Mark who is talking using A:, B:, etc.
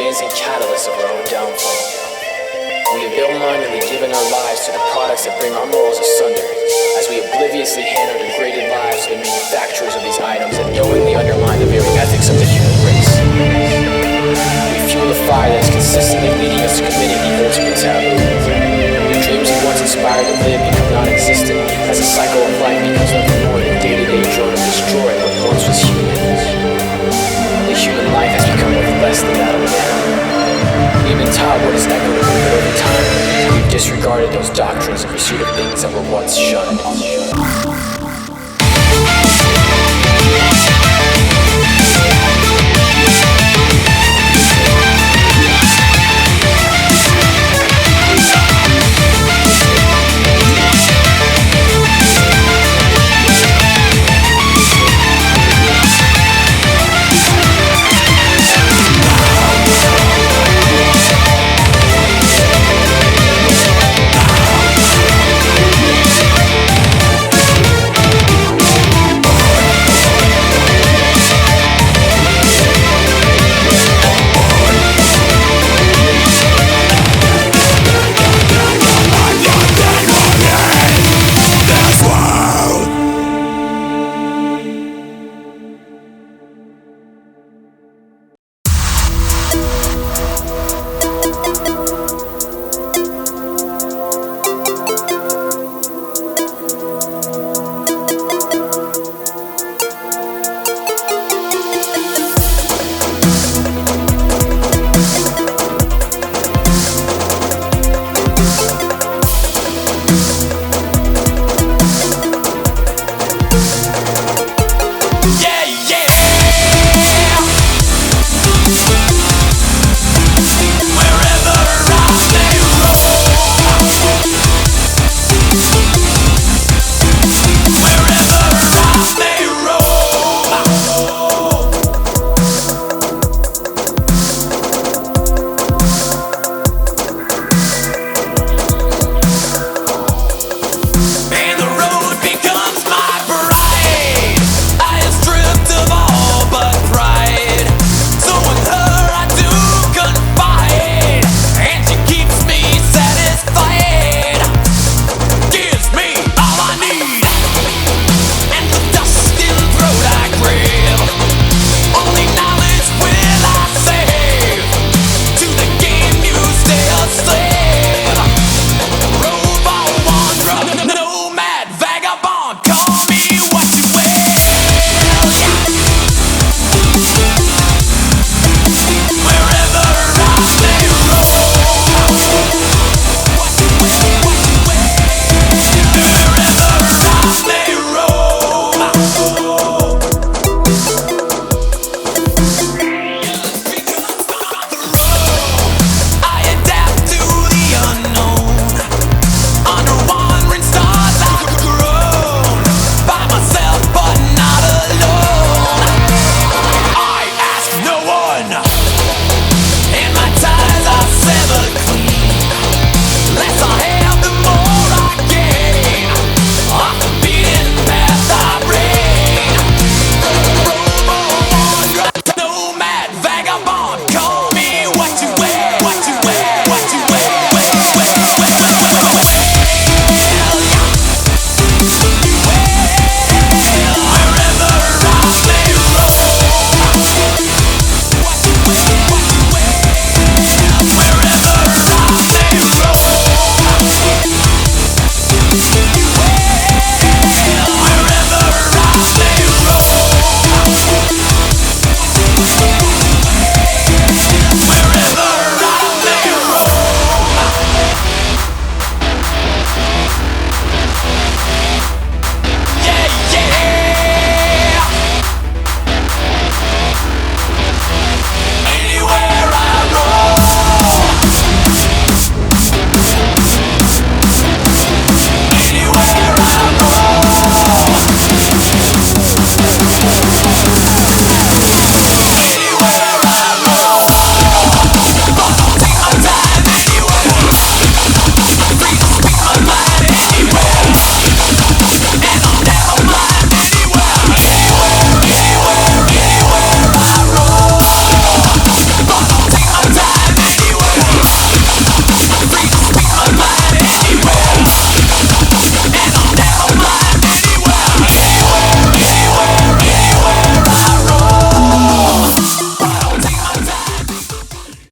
A: ingredients and catalysts of our own downfall. We have ill-mindedly given our lives to the products that bring our morals asunder, as we obliviously hand our degraded lives to the manufacturers of these items that knowingly undermine the very ethics of the human race. We fuel the fire that is consistently leading us to committing the ultimate taboo. The dreams we once inspired to live become non-existent, as the cycle of life becomes nothing more than day-to-day joy to destroy what once was human. The human life has become worth less than that of man. We've been taught what is equitable, but over time, we've disregarded those doctrines in pursuit of things that were once shunned.